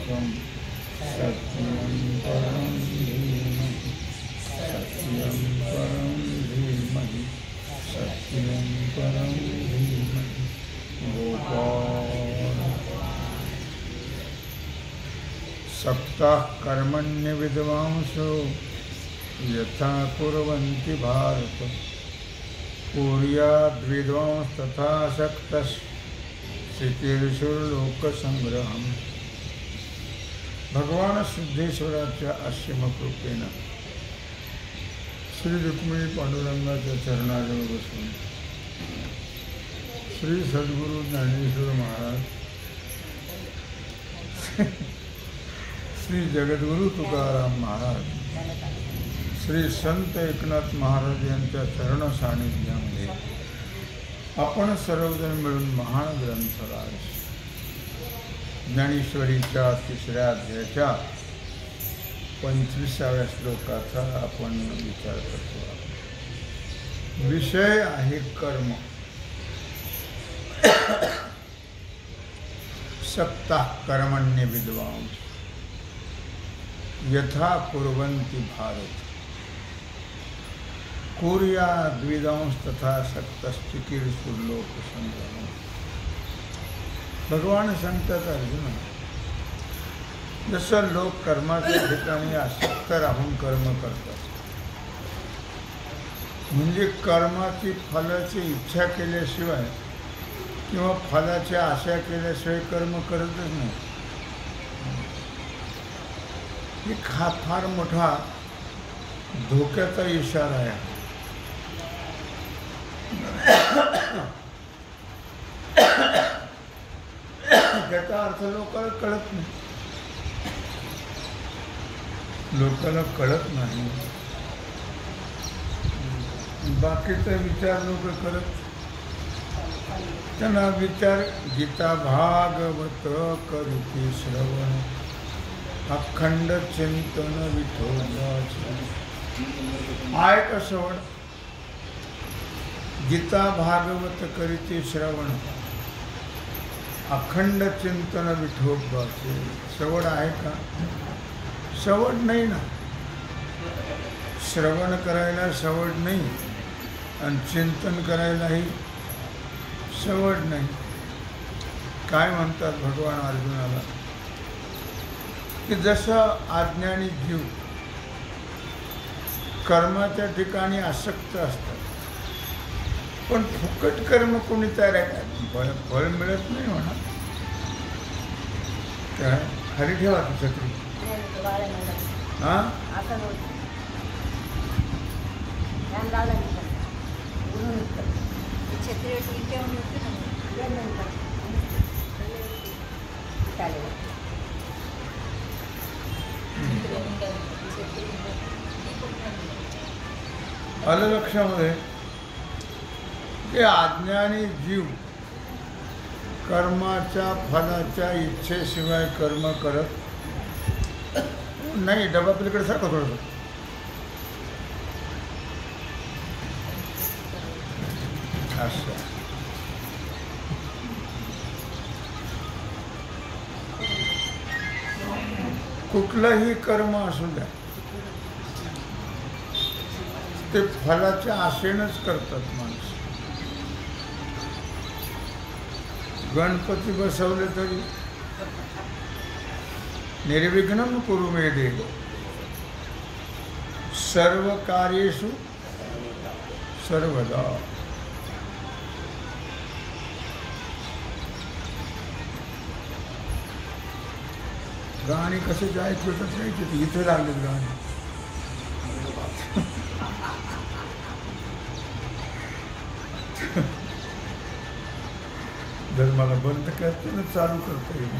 सत्यमेकं सत्यं परं धीमहि सत्यं परं धीमहि सत्यं परं धीमहि गोपाल सप्ताह कर्मण्य विद्वांसो यथा कुर्वन्ति भारत कुर्याद् विद्वांस तथा शक्तः लोकसंग्रहम। भगवान सिद्धेश्वराच्या असीम कृपेनं श्री रुक्मिणी पांडुरंगाच्या चरणाजवळ बसून श्री सद्गुरु ज्ञानेश्वर महाराज, श्री जगद्गुरु तुकाराम महाराज, श्री संत एकनाथ महाराज यांच्या चरण सानिध्यामध्ये आपण सर्वजण मिळून महान ग्रंथराज ज्ञानेश्वरीच्या तिसऱ्या अध्यायाच्या 25व्या श्लोकाचा आपण विचार करतो. विषय आहे कर्म. सप्ताह कर्मण्य विद्वांस यथा कुर्वन्ति भारत कुर्याद् विद्वांस तथा शक्तश्चिकीर्षुर्लोक संग्रहम. भगवान सांगतात अर्जुना, जसं लोक कर्माच्या ठिकाणी आसक्त राहून कर्म करतात, म्हणजे कर्माची फलाची इच्छा केल्याशिवाय किंवा फलाची आशा केल्याशिवाय कर्म करतच नाही. ही फार मोठा धोक्याचा इशारा आहे. त्याचा अर्थ लोकांना कळत नाही. लोकांना कळत नाही. बाकीचा विचार लोक करत, त्यांना विचार गीता भागवत करीती श्रवण अखंड चिंतन विठोबाचे. आहे का श्रवण? गीता भागवत करीती श्रवण अखंड चिंतन विठोबाचे. श्रवण आहे का? श्रवण नाही ना. श्रवण करायला सवड नाही आणि चिंतन करायलाही सवड नाही. काय म्हणतात भगवान अर्जुनाला की जसं अज्ञानी जीव कर्माच्या ठिकाणी आसक्त असतात, पण फुकट कर्म कोणी तयार आहे? फळ मिळत नाही म्हणा. काय खाली ठेवा ती छत्री. हां आलं लक्षामध्ये की अज्ञानी जीव कर्माच्या फलाच्या इच्छेशिवाय कर्म करत नाही. डबा पलीकडे सारखं थोडं असं. कुठलंही कर्म असू द्या, ते फलाच्या आशेनंच करतात माणसं. गणपती बसवले तरी निर्विघ्नं कुरु मे देव सर्व कार्येषु सर्वदा. गाणी कसे जायचे तसे इथे लागले गाणी. जर मला बंद करते ना चालू करता येईल.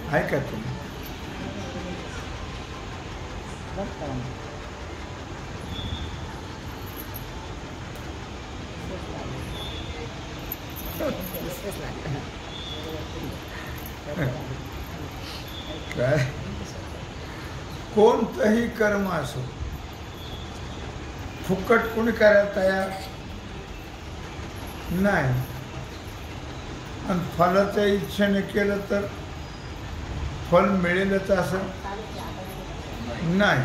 आहे का तुम्ही? काय कोणतंही कर्म असो फुकट कोणी करायला तयार नाही. आणि फलाच्या इच्छेने केलं तर फल मिळेलच असं नाही.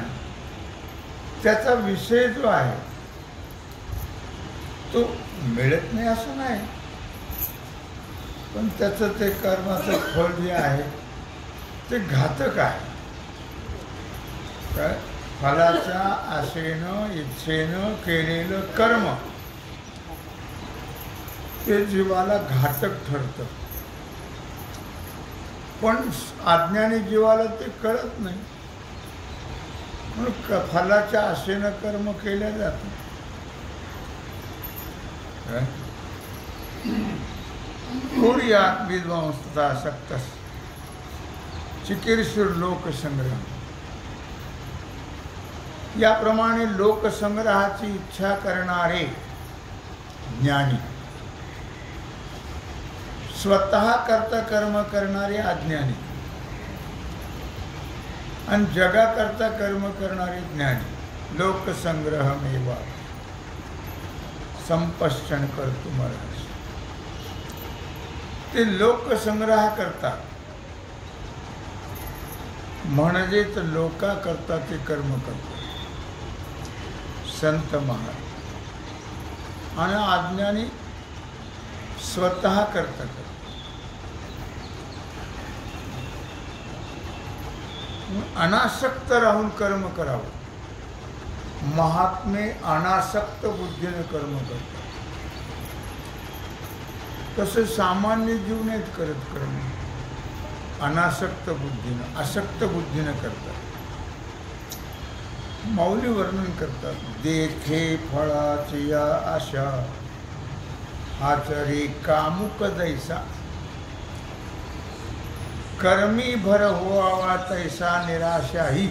त्याचा विषय जो आहे तो मिळत नाही असं नाही, पण त्याचं ते कर्माचं फल जे आहे ते घातक आहे. काय फलाच्या आशेनं इच्छेनं केलेलं कर्म ते जीवाला घातक ठरतं, पण अज्ञानी जीवाला ते कळत नाही, म्हणून फलाच्या आशेनं कर्म केल्या जातं. कुर्यात् विद्वांसता आसक्तः चिकीर्षुर् लोकसंग्रह. याप्रमाणे लोकसंग्रहाची इच्छा करणारे ज्ञानी, स्वतः करता कर्म करणारे अज्ञानी आणि जगाकरता कर्म करणारे ज्ञानी लोकसंग्रहमेवा संपश्चन कर्तुमर्हसि. ते लोकसंग्रह करतात म्हणजेच लोकाकरता ते कर्म करतात संत महाराज, आणि अज्ञानी स्वतः करतात. अनासक्त राहून कर्म करावं. महात्मे अनासक्त बुद्धीने कर्म करतात, तसे सामान्य जीव नाहीत करत कर्म. अनासक्त बुद्धीनं आसक्त बुद्धीनं करतात. माऊली वर्णन करतात, देखे फळाची या आशा आचरी कामुक दैसा, कर्मी भर होवा तैसा निराशाही.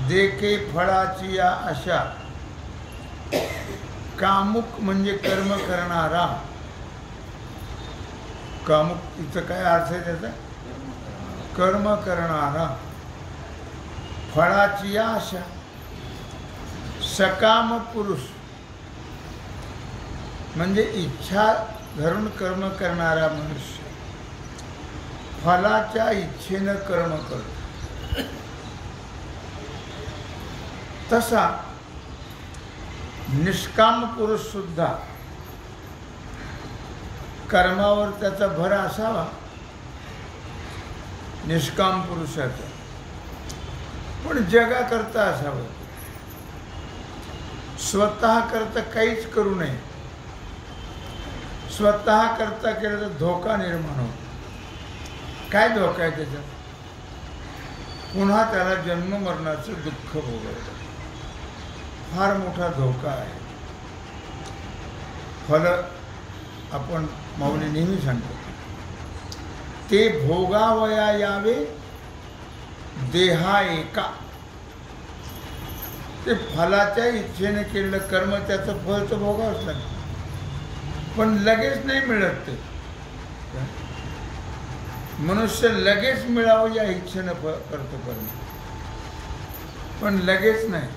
देखे फळाची या आशा, कामुक म्हणजे कर्म करणारा. कामुक इथं काय अर्थ आहे त्याचा? कर्म करणारा. फळाची आशा, सकाम पुरुष म्हणजे इच्छा धरून कर्म करणारा मनुष्य फलाच्या इच्छेनं कर्म करतो. तसा निष्काम पुरुष सुद्धा कर्मावर त्याचा भर असावा, निष्काम पुरुषाचा, पण जगाकरता असावं. स्वतः करता काहीच करू नये. स्वतः करता केलं तर धोका निर्माण होतो. काय धोका आहे त्याच्यात? पुन्हा त्याला जन्म मरणाचं दुःख भोगायचं, फार मोठा धोका आहे. फल आपण माऊली नेहमी सांगतो, ते भोगावया यावे देहा एका. ते फलाच्या इच्छेने केलेलं कर्म त्याचं फल तर भोगावंच लागतं, पण लगेच नाही मिळत. ते मनुष्य लगेच मिळावं या इच्छेनं करतो कर्म, पण लगेच नाही.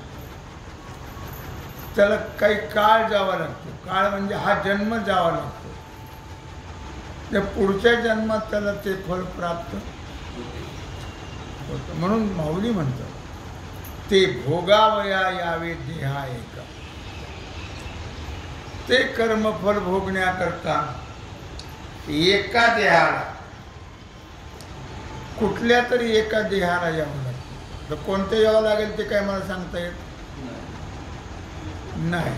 त्याला काही काळ जावा लागतो. काळ म्हणजे हा जन्म जावा लागतो. त्या पुढच्या जन्मात त्याला ते फल प्राप्त होतं. म्हणून माऊली म्हणतात, ते भोगावया यावे देहा एका. ते कर्मफल भोगण्याकरता एका देहाला, कुठल्या तरी एका देहाला यावं लागतं. तर कोणतं यावं लागेल ते काय मला सांगता येत नाही,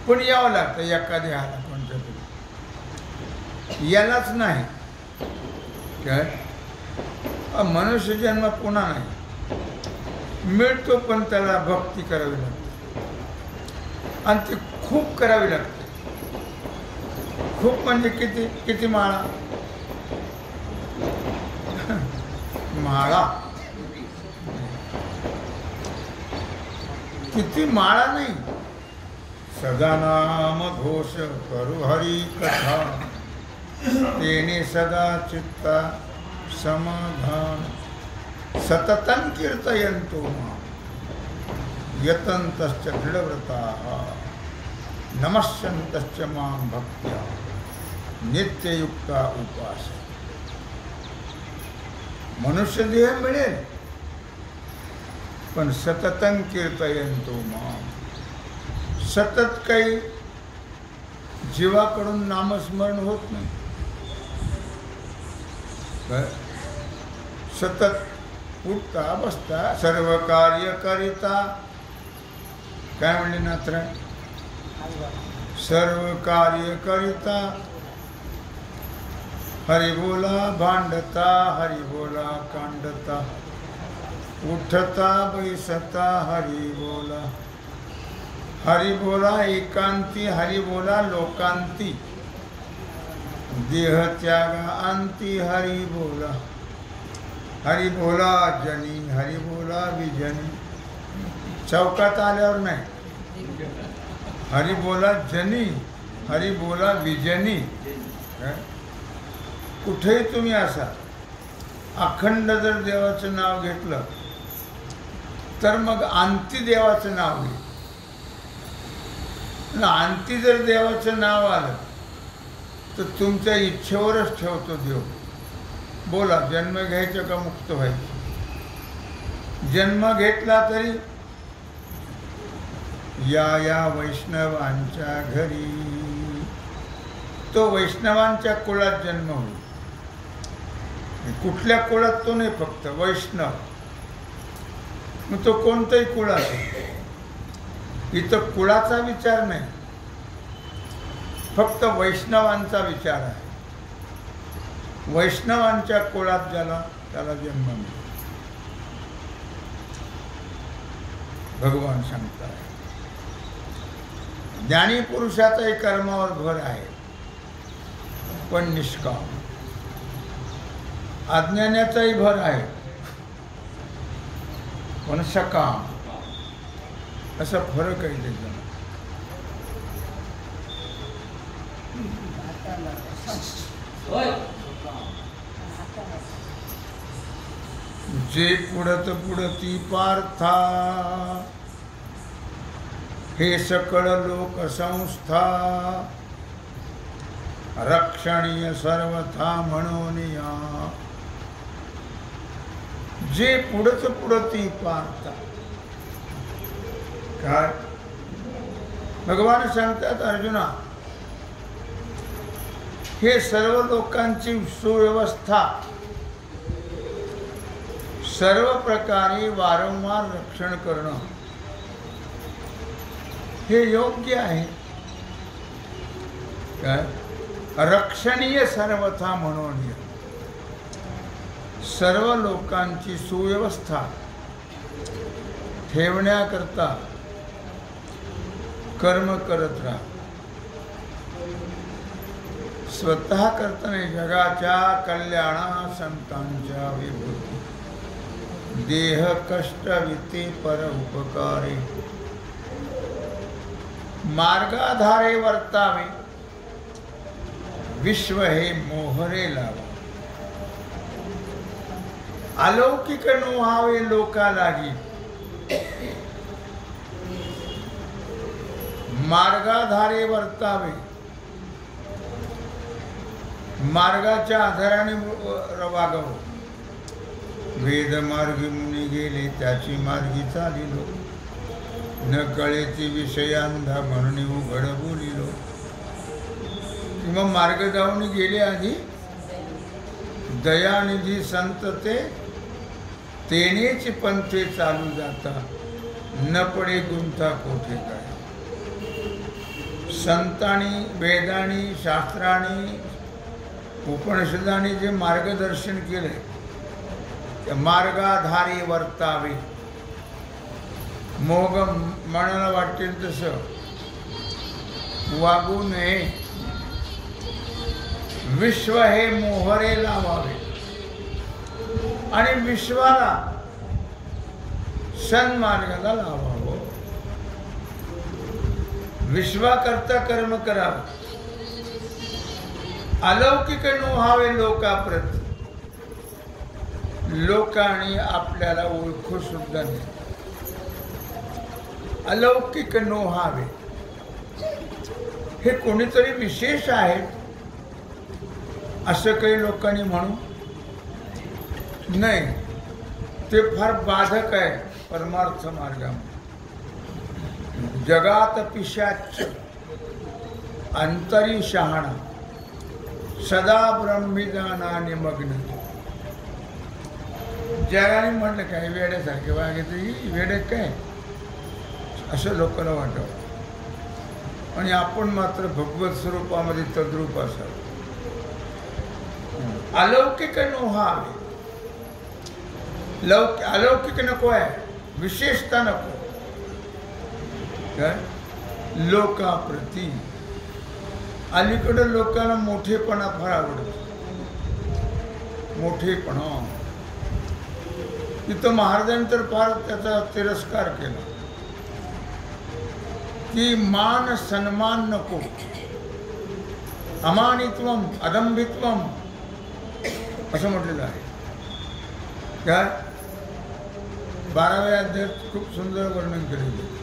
पण यावं लागतं एका देहाला कोणत्या तरी. यालाच नाही काय मनुष्य जन्म पुन्हा नाही मिळतो, पण त्याला भक्ती करावी लागते आणि ती खूप करावी लागते. खूप म्हणजे किती किती माळा? माळा किती माळा नाही. सदा नाम घोष करू हरी कथा, तेने सदा चित्ता समाधान. सततं कीर्तयन्तो मां यतन्तश्च दृढव्रताः नमस्यन्तश्च मां भक्त्या नित्ययुक्ता उपास. मनुष्य देह मिळेल पण सततं कीर्तयन्तो मां. सतत काही जीवाकडून नामस्मरण होत नाही. सतत उठता बसता सर्व कार्य करिता, काय म्हणले नात्र, सर्व कार्य करिता हरि बोला भांडता, हरि बोला कांडता, उठता बैसता हरि बोला. हरि बोला एकांती, हरि बोला लोकांती, देह त्यागा अंती हरि बोला. हरि बोला जनी, हरि बोला विजनी. चौकात आल्यावर नाही, हरि बोला जनी, हरि बोला विजनी. कुठेही तुम्ही असा अखंड जर देवाचं नाव घेतलं तर मग अंती देवाचं नाव घे. अंती जर देवाचं नाव आलं तर तुमच्या इच्छेवरच ठेवतो देव. बोला, जन्म घ्यायचं का मुक्त व्हायचं? जन्म घेतला तरी या वैष्णवांच्या घरी, तो वैष्णवांच्या कुळात जन्म होईल. कुठल्या कुळात तो नाही, फक्त वैष्णव. मग तो कोणताही कुळ असेल, इथं कुळाचा विचार नाही, फक्त वैष्णवांचा विचार आहे. वैष्णवांच्या कुळात त्याला जन्म मिळतो. भगवान सांगतात ज्ञानी पुरुषाचाही कर्मावर भर आहे पण निष्काम. अज्ञानाचाही भर आहे पण सकाम. असा फरक आहे त्याचा. जे पुढत पुढती पार्था, हे सकळ लोकसंस्था, रक्षणीय सर्वथा म्हणून या. जे पुढत पुढती पार्था, काय भगवान सांगतात अर्जुना, हे सर्व लोकांची सुव्यवस्था सर्व प्रकारे वारंवार रक्षण करणं हे योग्य आहे. काय रक्षणीय सर्वथा म्हणून सर्व लोकांची सुव्यवस्था ठेवण्याकरता कर्म करत राहा. स्वतः करता नाही, जगाच्या कल्याणा संतांच्या विभूती, देह कष्ट विते पर उपकारे, मार्गाधारे वर्तावे, विश्व हे मोहरे लावा. अलौकिक नोहावे लोका लागी, मार्गाधारे वर्तावे, मार्गाच्या आधाराने वागावं. वेद मार्गी मुनी गेले त्याची मार्गी चालिलो, न कळेची विषयांधा म्हणून उघड बोलिलो. किंवा मार्ग जाऊन गेले आधी दयानिधी संत तेनेच पंथे चालू जाता, न पडे गुंता कोठे काय. संतांनी वेदांनी शास्त्रांनी उपनिषदांनी जे मार्गदर्शन केले त्या मार्गाधारे वर्तावे. मोग मनाला वाटेल तसं वागू नये. विश्व हे मोहरे लावावे आणि विश्वाला सन्मार्गाला लावावं. विश्वाकरता कर्म करावं. अलौकिक नोहावे लोकाप्रती, लोकांनी आपल्याला ओळखू सुद्धा नाही. अलौकिक नोहावे, हे कोणीतरी विशेष आहेत असं काही लोकांनी म्हणू नाही. ते फार बाधक आहे परमार्थ मार्गामध्ये. जगात पिशाच अंतरी शहाणा सदा ब्रह्मविदाना निमग्न. जगाने म्हटलं काय वेड्यासारखे वागितली वेडे काय असं लोकांना वाटावं आणि आपण मात्र भगवत स्वरूपामध्ये तद्रूप असावं. अलौकिक नव्हावे. अलौकिक नको आहे, विशेषता नको. काय लोकाप्रती अलीकडे लोकांना मोठेपणा फार आवडतो. मोठेपणा तिथं महाराजांनी तर फार त्याचा तिरस्कार केला की मान सन्मान नको, अमानित्वम अदंभित्वम असं म्हटलेलं आहे. काय 12व्या अध्यायात खूप सुंदर वर्णन केलेलं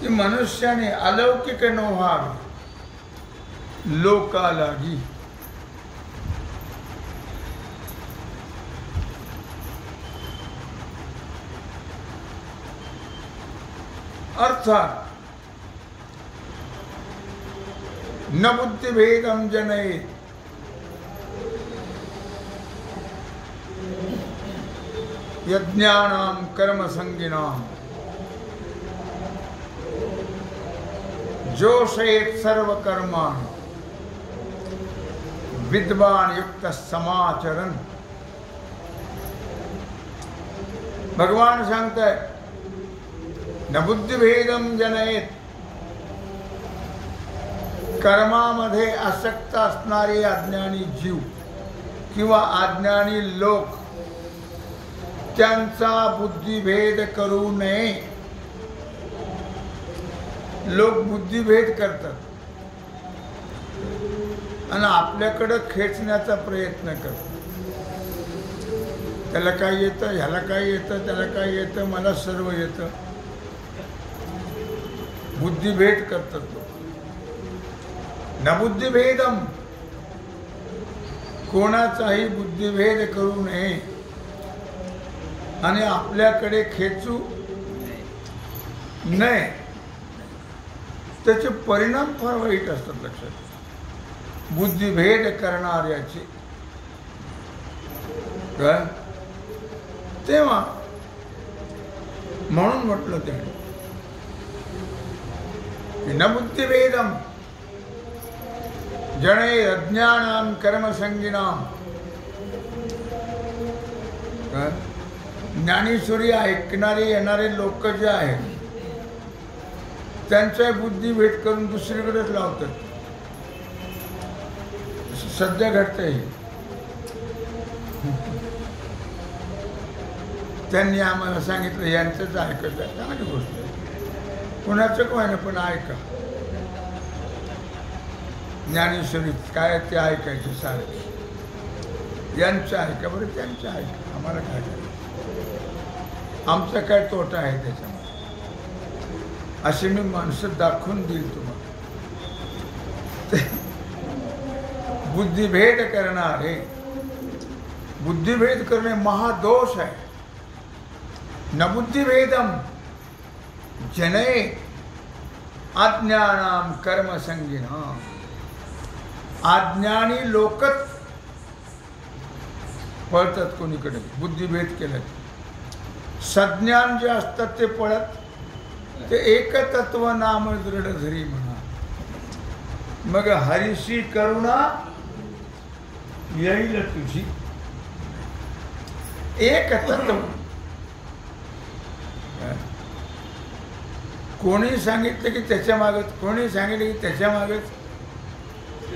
की मनुष्याने अलौकिक न व्हावे लोकालागी. अर्थात न बुद्धिभेदम जनयेत यज्ञानां कर्मसंगिनां जोषयेत् सर्वकर्माणि विद्वान युक्त समाचरण. भगवान सांगताय न बुद्धिभेदम जनयेत. कर्मामध्ये आसक्त असणारे अज्ञानी जीव किंवा अज्ञानी लोक त्यांचा बुद्धिभेद करू नये. लोक बुद्धिभेद करतात आणि आपल्याकडे खेचण्याचा प्रयत्न करतात. त्याला काय येतं, ह्याला काय येतं, त्याला काय येतं, मला सर्व येतं. बुद्धिभेद करतात लोक. न बुद्धिभेदम, कोणाचाही बुद्धिभेद करू नये आणि आपल्याकडे खेचू नये. त्याचे परिणाम फार वाईट असतात लक्षात. बुद्धिभेद करणाऱ्याचे काय तेव्हा म्हणून म्हटलं त्याने न बुद्धिभेदम जने अज्ञानां कर्मसंगिनां. ज्ञानेश्वरी ऐकणारे येणारे लोक जे आहेत त्यांचा बुद्धिभेद करून दुसरीकडेच लावतात. सध्या घडतंय. त्यांनी आम्हाला सांगितलं यांचंच ऐकत आहे. चांगली गोष्ट आहे, कोणाचं काय ना, पण ऐका. ज्ञानेश्वरीत काय ते ऐकायचे सारखे. यांचं ऐका बरं, त्यांचं ऐका. आम्हाला काय करायचं, आमचा काय तोटा आहे त्याच्यामध्ये. असे मी माणसं दाखवून देईल तुम्हाला. बुद्धिभेद करणारे, बुद्धिभेद करणे महादोष आहे. न बुद्धिभेदम जनये अज्ञानां कर्मसंगिनां. अज्ञानी लोकच पळतात कोणीकडे बुद्धिभेद केलं. सज्ञान जे असतात ते पळत ते एकतत्व नाम दृढ धरी म्हणा. मग हरीशी करुणा येईल तुझी. एकतत्व. कोणी सांगितलं की त्याच्या मागच, कोणी सांगितलं की त्याच्या मागच,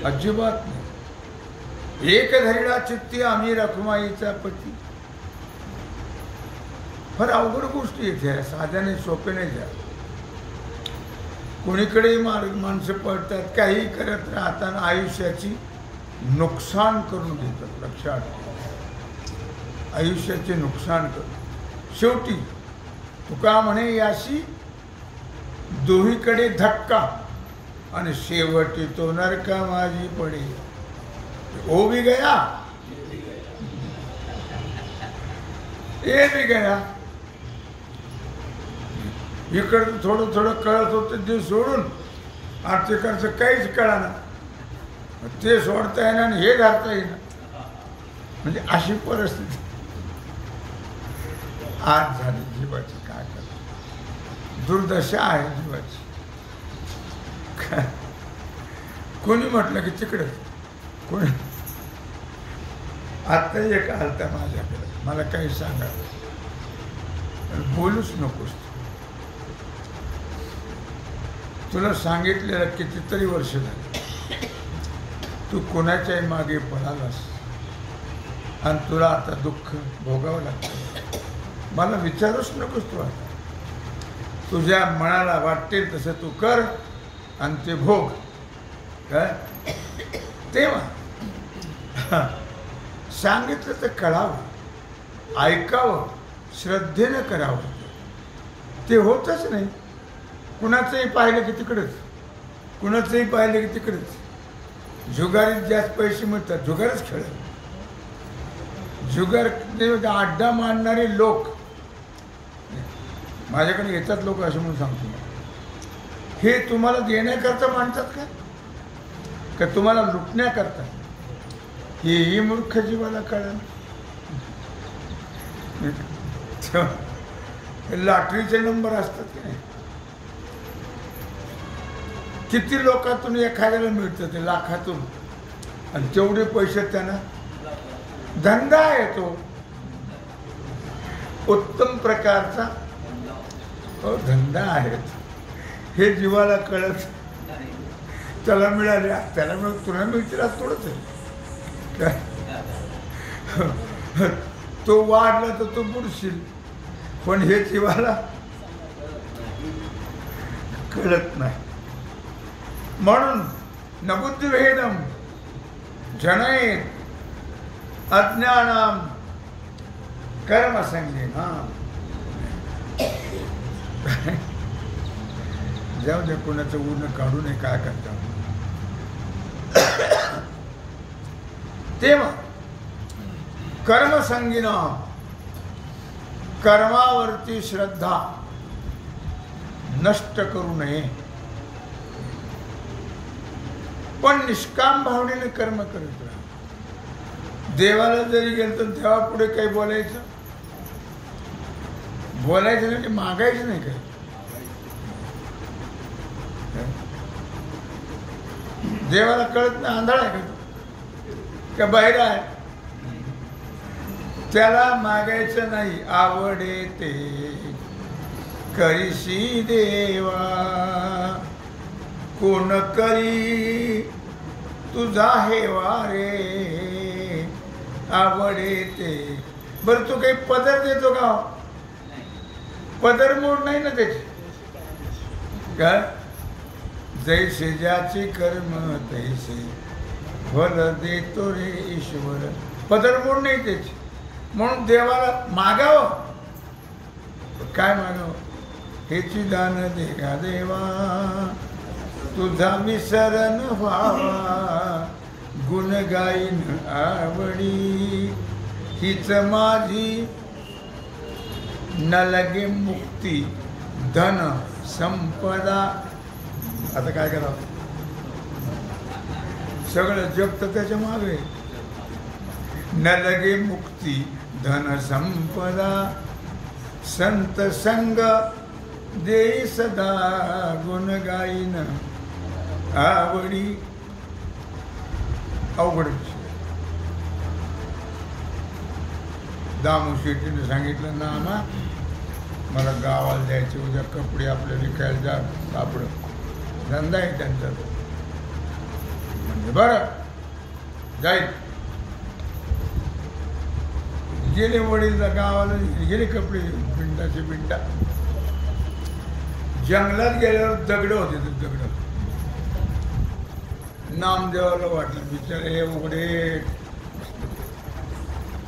अजिबात नाही. एक धरिडा चित्ती आम्ही रखुमाईचा पती. फार अवघड गोष्टी येते, साध्याने सोपे नाही द्या. कोणीकडे माणसं पडतात, काही करत राहताना आयुष्याची नुकसान करून घेतात. लक्षात, आयुष्याचे नुकसान करून. शेवटी तुका म्हणे याशी दोहीकडे धक्का आणि शेवटी तो नरका माझी पडे. ओ भी गया ए भी गया. इकडं थोडं थोडं कळत होतं ते सोडून आणि तिकडचं काहीच कळाना. ते सोडता येणार आणि हे घालता येणार. म्हणजे अशी परिस्थिती आज झाली जीवाची. काय करत दुर्दशा आहे जीवाची. कोणी म्हटलं की तिकडे कोणी. आता एक आलता माझ्याकडे, मला काही सांगायचं बोलूच नकोस. तुला सांगितलेलं कितीतरी वर्ष झाली, तू कोणाच्याही मागे पळालास आणि तुला आता दुःख भोगावं लागतं. मला विचारूच नकोस तू. आता तुझ्या मनाला वाटेल तसं तू कर आणि ते भोग. काय तेव्हा सांगितलं तर कळावं, ऐकावं, श्रद्धेनं करावं. ते होतच नाही. कुणाचंही पाहिलं की तिकडेच, कुणाचंही पाहिलं की तिकडेच. जुगारीत जास्त पैसे मिळतात, जुगारच खेळ. जुगार अड्डा मांडणारे लोक माझ्याकडे येतात. लोक असे म्हणून सांगतो, हे तुम्हाला देण्याकरता मांडतात का तुम्हाला लुटण्याकरता? हेही मूर्ख जीवाला कळलं. लॉटरीचे नंबर असतात की नाही. किती लोकातून एखाद्याला मिळतं ते लाखातून, आणि तेवढे पैसे त्यांना. धंदा आहे तो उत्तम प्रकारचा धंदा आहे. हे जीवाला कळत. त्याला मिळाले, त्याला मिळत, तुला मिळतील आज थोडंच आहे. तो वाढला तर तो बुडशील, पण हे जीवाला कळत नाही. म्हणून नबुद्धिभेदम जनयेत अज्ञानाम कर्मसंगेनाम. जाऊ दे, कोणाचं ऊन काढू नये. काय करता तेव्हा कर्मसंगीनाम, कर्मावरती श्रद्धा नष्ट करू नये, पण निष्काम भावनेने कर्म करत राहा. देवाला जरी गेलं तर देवा पुढे काही बोलायचं नाही, मागायचं नाही काही. देवाला कळत नाही, आंधळा आहे का बहिरा आहे. त्याला मागायचं नाही. आवडे ते करीशी देवा, कोण करी तुझा हेवा रे. आवडे ते. बरं तू काही पदर देतो का? पदर मोड नाही ना त्याची. काय जैसे ज्याचे कर्म तैसे फल देतो रे ईश्वर. पदर मोड नाही त्याची. म्हणून देवाला मागावं. काय मागावं? हेची दान दे का देवा, तुझा विसरण व्हावा, गुण गाईन आवडी, हीच माझी न लगे मुक्ती, धन संपदा. आता काय करावं? सगळं जग तर त्याच्या मागे. न लगे मुक्ती, धन संपदा, संत संग दे सदा, गुण गाईन आवडी. अवघड विषय. दामू शेट्टीने सांगितलं ना, आम्हा मला गावाला द्यायचे, उद्या कपडे आपले विकायला जा, कापड धंदा आहे त्यांचा. म्हणजे बरं जाईल. गेले वडील गावाला, गेले कपडे पिंडाचे पिंडा. जंगलात गेल्यावर दगड होते. ते दगड नामदेवाला वाटलं, बिचारे हे उघडे,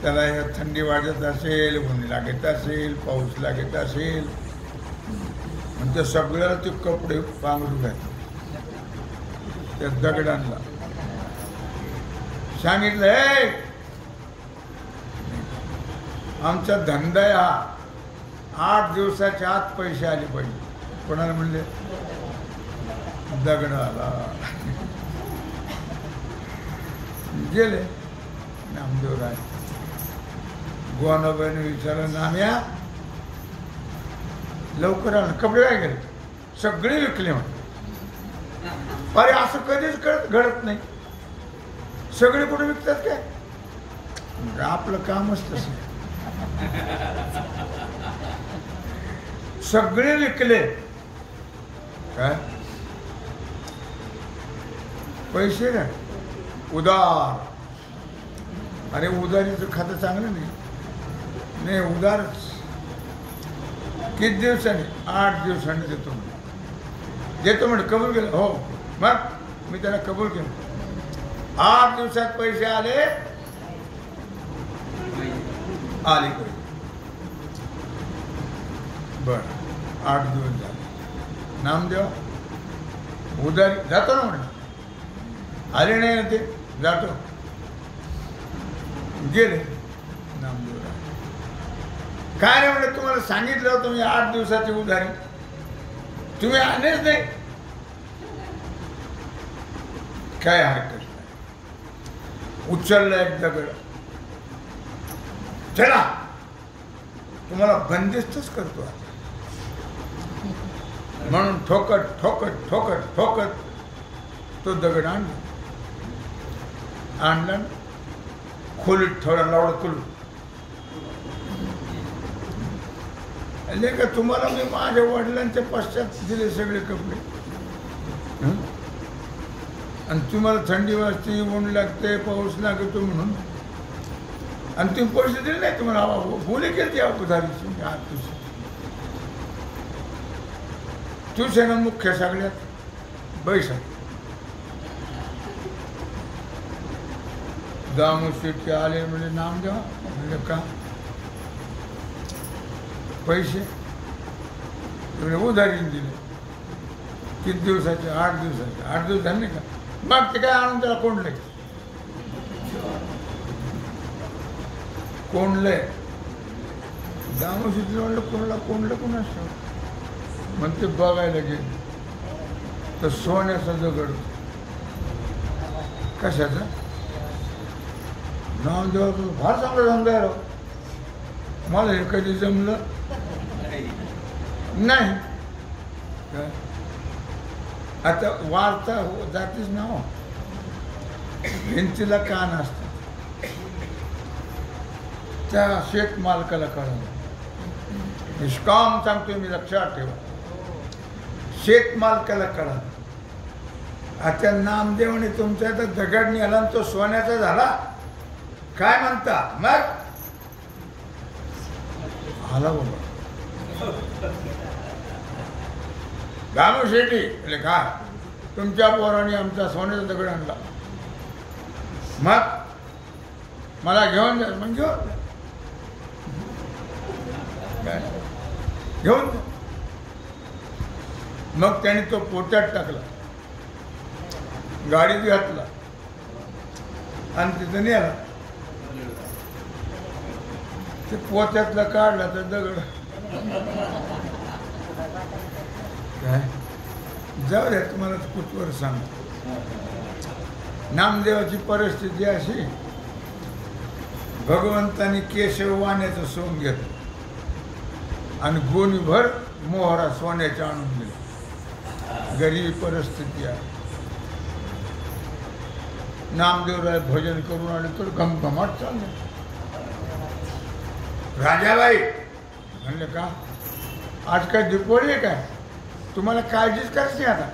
त्याला थंडी वाजत असेल, ऊन लागत असेल, पाऊस लागत असेल, आणि त्या सगळ्याला ते कपडे पांघरू घातले त्या दगडांना. सांगितलं हे आमचा धंदा आहे हा, 8 दिवसाच्या आत पैसे आले पाहिजे. कोणाला म्हणले? दगडाला. गेले नामदेवराय. गोवानाबाईने विचारलं, नाम्या लवकर आलं. कपडे काय गेले? सगळे विकले म्हणे. अरे असं कधीच घडत नाही. सगळे कुठे विकतात काय? आपलं कामच तसं. सगळे विकले. काय पैसे ना उदार. अरे उदारीचं खातं चांगलं नाही. उदारच. किती दिवसांनी? 8 दिवसांनी देतो म्हणजे कबूल केलं. हो मग मी त्याला कबूल केलं. 8 दिवसात पैसे आले पैसे. बर 8 दिवस झाले. नामदेव उदारी जातो ना म्हणलं. आले नाही ना ते, जातो. गेले नामदेवराय. काय नाही म्हणलं, तुम्हाला सांगितलं होतं मी 8 दिवसाची उधारी, तुम्ही आलेच नाही. काय हरकत नाही. उचललं एक दगड. चला तुम्हाला बंदिस्तच करतो म्हणून ठोकत ठोकत ठोकत ठोकत तो दगड आणला. खोलीत ठेवला. लावड कुलू. का तुम्हाला मी माझ्या वडिलांच्या पश्चात दिले सगळे कपडे, आणि तुम्हाला थंडी वाजते, ऊन लागते, पाऊस लागतो म्हणून, आणि तुम्ही पैसे दिले नाही. तुम्हाला बोले केली उधारीची. तूच आहे ना मुख्य सगळ्यात. बैसा दामू शेट्टी आले म्हणजे नाम द्या. म्हणजे का पैसे तुम्ही उधारीने दिले. किती दिवसाचे? 8 दिवसाचे. 8 दिवस झाले का? मग ते काय आणून त्याला कोंडले. दामू शेट्टी म्हणलं कोणाला कोंडलं कोणाच. मग ते बघायला गेले तर सोन्याचा दगड. कशाचा? नामदेवाचं फार चांगलं धंदा आहे. मला हे कधी जमलं नाही. आता वार्ता जातीच ना हो, भिंतीला कान असतात. त्या शेत मालकाला कळलं. निष्काम सांगतोय मी, लक्षात ठेवा. शेत मालकाला कळलं. आता नामदेवाने तुमच्या आता दगड निघाला आणि तो सोन्याचा झाला. काय म्हणता? मग आला बाबा दामू शेट्टी. म्हणजे काय? तुमच्या पोराने आमचा सोन्याचा दगड आणला. मग मला घेऊन जा. मग घेऊन काय घेऊन जा. मग त्याने तो पोत्यात टाकला, गाडीत घातला आणि तिथं नेला. ते पोत्यातला काढला तर दगड. काय जाऊ द्या, तुम्हाला कुठवर सांग. नामदेवाची परिस्थिती अशी, भगवंतानी केशव वाण्याचं सोंग घेतलं आणि गोणीभर मोहरा सोन्याच्या आणून दिला. गरीब परिस्थिती आहे. नामदेवराय भजन करून आले तर घमघमाट चालले. राजाबाई म्हणले का आज काय दिपोळी आहे काय? तुम्हाला काळजीच करायची. आता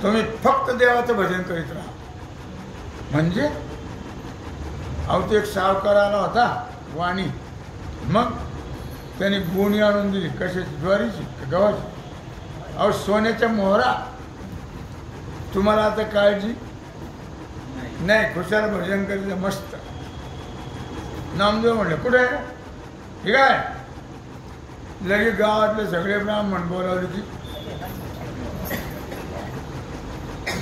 तुम्ही फक्त देवाचं भजन करीत राहा. म्हणजे अहो तो एक सावकार आला होता वाणी. मग त्याने गोणी आणून दिली. कशाची? ज्वारीची का गव्हाची? अहो सोन्याच्या मोहरा. तुम्हाला आता काळजी नाही. खुशाल भजन करीत मस्त. नामदेव म्हणले कुठे आहे? ठीक आहे. लगे गावातले सगळे ब्राह्मण बोलावले की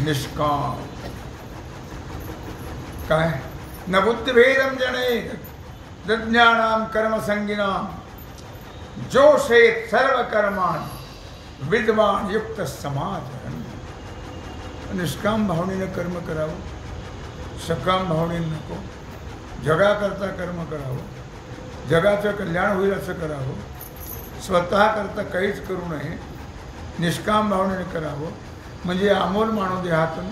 निष्काम काय न बुद्धिभेदम जनेत ज्ञानाम कर्मसंगिनाम जोशेत सर्व कर्मान विद्वान युक्त समाज। निष्काम भावनेनं कर्म करावं, सकाम भावनेनं नको। जगाकरता कर्म करावं, जगाचं कल्याण होईल असं करावं, स्वतः करता काहीच करू नये, निष्काम भावनेनं करावं। म्हणजे अमोल मानव देहातून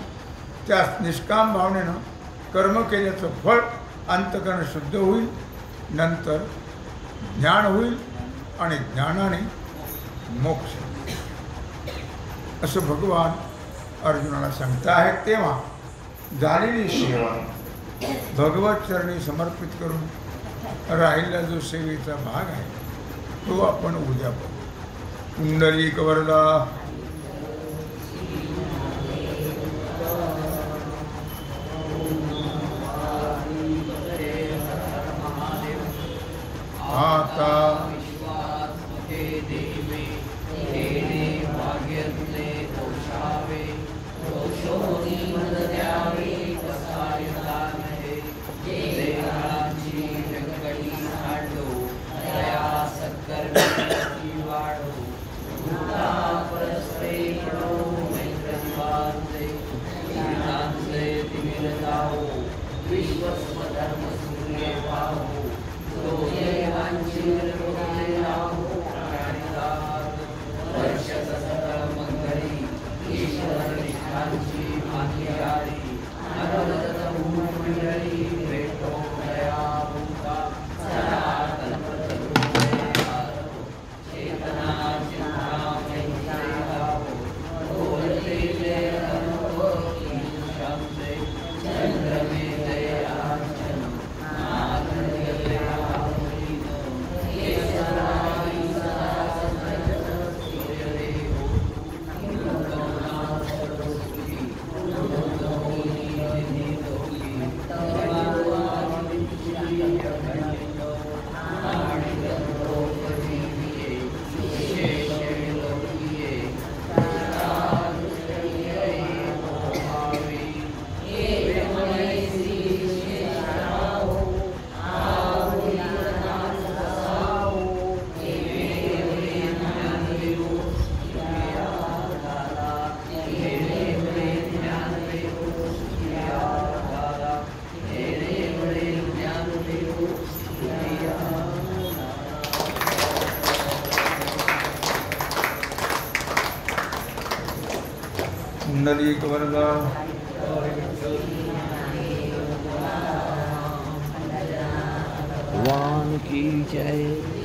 त्या निष्काम भावनेनं कर्म केल्याचं फळ अंतकरण शुद्ध होईल, नंतर ज्ञान होईल आणि ज्ञानाने मोक्ष, असं भगवान अर्जुनाला सांगता आहेत। तेव्हा झालेली सेवा भगवत चरणी समर्पित करून राहिलेला जो सेवेचा भाग आहे तो आपण उद्या पाहू। पुंडलिक वरदा आता पुंडलिक वरदा भगवान की जय।